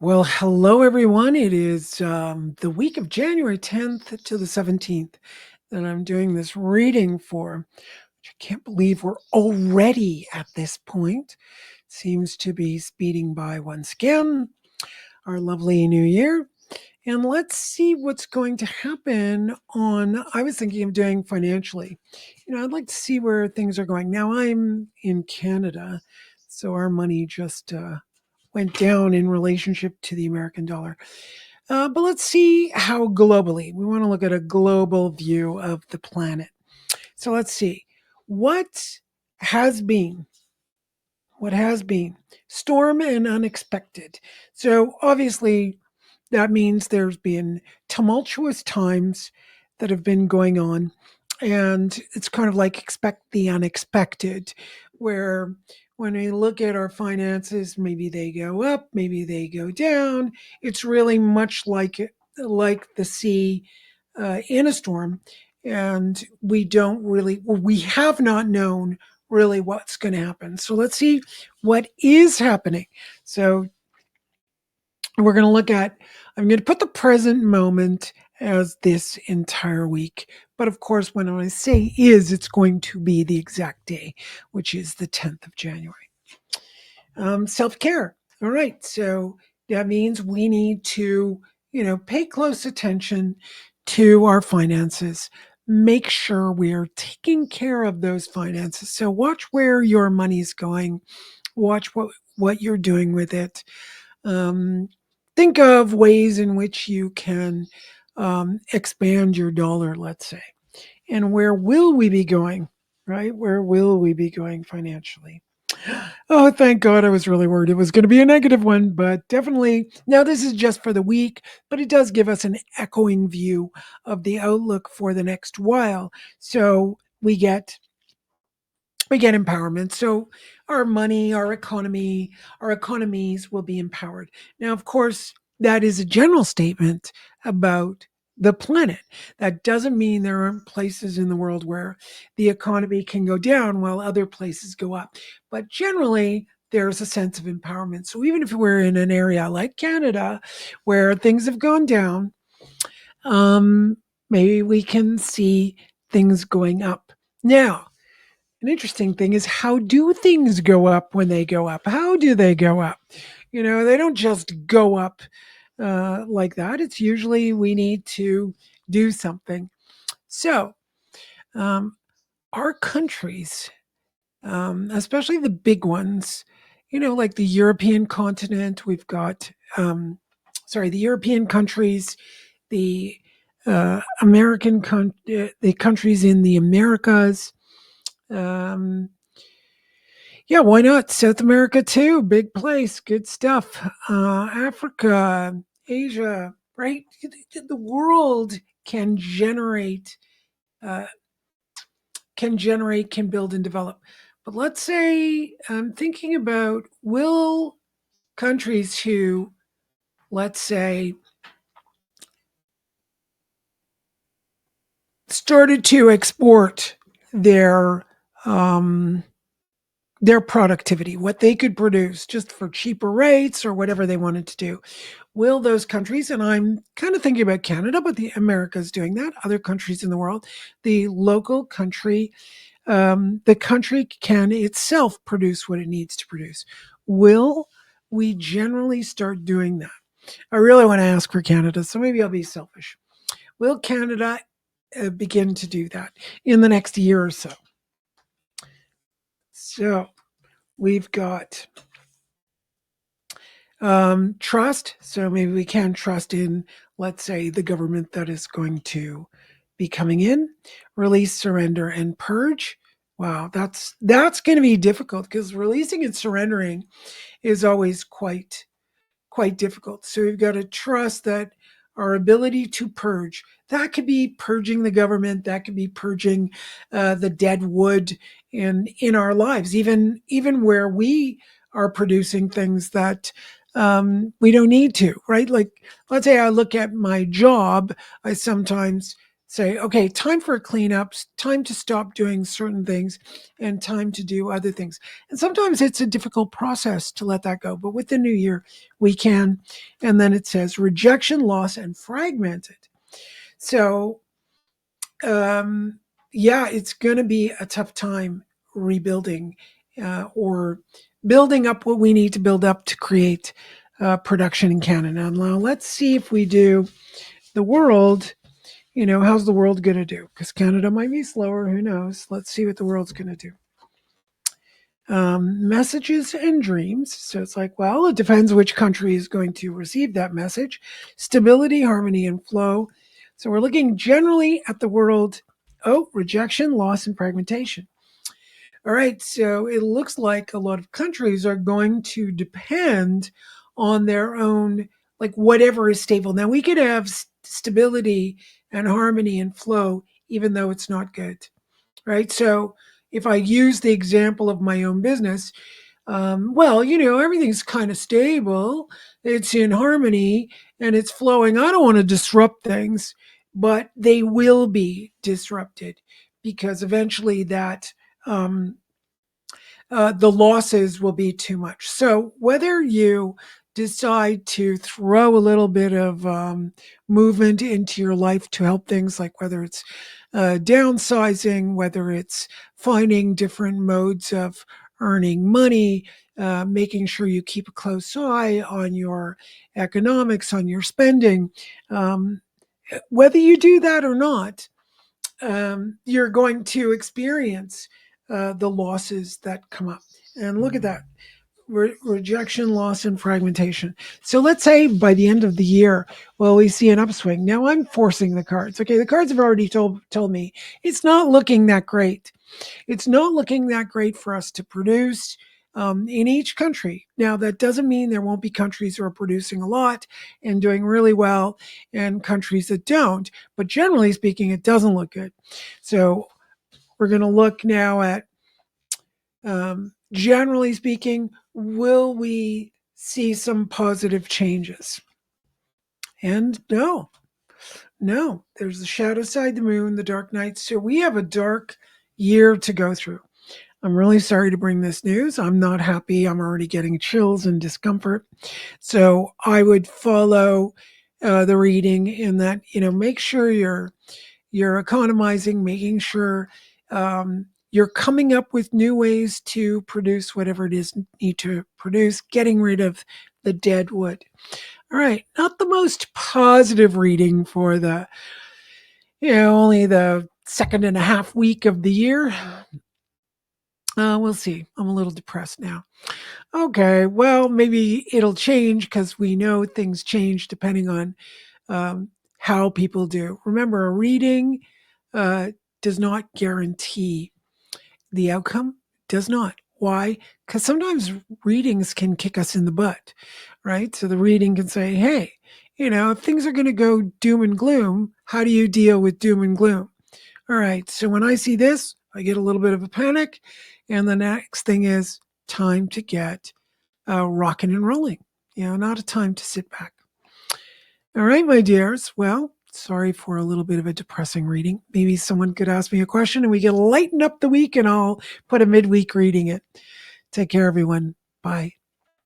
Well, hello everyone. It is the week of January 10th to the 17th that I'm doing this reading for. Which I can't believe we're already at this point. Seems to be speeding by once again. Our lovely new year. And let's see what's going to happen I was thinking of doing financially. I'd like to see where things are going. Now I'm in Canada, so our money just went down in relationship to the American dollar. But let's see how globally. We want to look at a global view of the planet. So let's see what has been, what has been storm and unexpected. So obviously, that means there's been tumultuous times that have been going on. And it's kind of like expect the unexpected, where when we look at our finances, maybe they go up, maybe they go down. It's really much like the sea in a storm. And we have not known really what's going to happen. So let's see what is happening. So we're going to I'm going to put the present moment as this entire week. But of course, when I say is, it's going to be the exact day, which is the 10th of January. Self care. All right. So that means we need to, pay close attention to our finances. Make sure we are taking care of those finances. So watch where your money's going. Watch what you're doing with it. Um, think of ways in which you can expand your dollar, let's say. And where will we be going, right? Where will we be going financially? Oh, thank God. I was really worried it was going to be a negative one, but definitely. Now, this is just for the week, but it does give us an echoing view of the outlook for the next while. So we get empowerment. So our money, our economies will be empowered. Now, of course, that is a general statement about the planet. That doesn't mean there aren't places in the world where the economy can go down while other places go up. But generally, there's a sense of empowerment. So even if we're in an area like Canada where things have gone down, um, maybe we can see things going up. Now, an interesting thing is, how do things go up when they go up? How do they go up? They don't just go up like that. It's usually we need to do something. So, um, our countries, especially the big ones, like the European continent, we've got, the European countries, the the countries in the Americas. Um, Yeah, why not? South America too, big place, good stuff. Africa, Asia, right? The world can generate, uh, can build and develop. But let's say I'm thinking about, will countries who, let's say, started to export their um, their productivity, what they could produce just for cheaper rates or whatever they wanted to do. Will those countries, and I'm kind of thinking about Canada, but the America's doing that, other countries in the world, the country can itself produce what it needs to produce. Will we generally start doing that? I really want to ask for Canada, so maybe I'll be selfish. Will Canada begin to do that in the next year or so? So we've got trust. So maybe we can trust in, let's say, the government that is going to be coming in. Release, surrender, and purge. Wow, that's going to be difficult because releasing and surrendering is always quite difficult. So we've got to trust that our ability to purge, that could be purging the government, that could be purging the dead wood in our lives, even where we are producing things that we don't need to, right? Like, let's say I look at my job, I sometimes say, okay, time for a cleanup, time to stop doing certain things, and time to do other things. And sometimes it's a difficult process to let that go. But with the new year, we can. And then it says rejection, loss, and fragmented. So, um, yeah, it's going to be a tough time rebuilding or building up what we need to build up to create production in Canada. Now, let's see if we do the world. How's the world going to do? Because Canada might be slower. Who knows? Let's see what the world's going to do. Messages and dreams. So it's like, well, it depends which country is going to receive that message. Stability, harmony, and flow. So we're looking generally at the world. Oh, rejection, loss, and fragmentation. All right. So it looks like a lot of countries are going to depend on their own, like whatever is stable. Now, we could have stability and harmony and flow, even though it's not good, right? So if I use the example of my own business, well, everything's kind of stable, it's in harmony, and it's flowing. I don't want to disrupt things, but they will be disrupted because eventually um, the losses will be too much. So whether you decide to throw a little bit of movement into your life to help things, like whether it's downsizing, whether it's finding different modes of earning money, making sure you keep a close eye on your economics, on your spending, um, whether you do that or not, you're going to experience the losses that come up. And look at that, rejection, loss, and fragmentation. So let's say by the end of the year, well, we see an upswing. Now I'm forcing the cards. Okay, the cards have already told me it's not looking that great. It's not looking that great for us to produce in each country. Now, that doesn't mean there won't be countries who are producing a lot and doing really well and countries that don't. But generally speaking, it doesn't look good. So we're going to look now at, generally speaking, will we see some positive changes? And no, there's the shadow side, the moon, the dark night. So we have a dark year to go through. I'm really sorry to bring this news. I'm not happy. I'm already getting chills and discomfort. So I would follow the reading in that, make sure you're economizing, making sure you're coming up with new ways to produce whatever it is you need to produce, getting rid of the dead wood. All right, not the most positive reading for the, only the second and a half week of the year. We'll see. I'm a little depressed now. Okay, well, maybe it'll change because we know things change depending on how people do. Remember, a reading uh, does not guarantee the outcome. Does not. Why? Because sometimes readings can kick us in the butt, right? So the reading can say, hey, if things are going to go doom and gloom, how do you deal with doom and gloom? All right. So when I see this, I get a little bit of a panic. And the next thing is time to get rocking and rolling, not a time to sit back. All right, my dears. Well, sorry for a little bit of a depressing reading. Maybe someone could ask me a question and we can lighten up the week and I'll put a midweek reading it. Take care, everyone. Bye.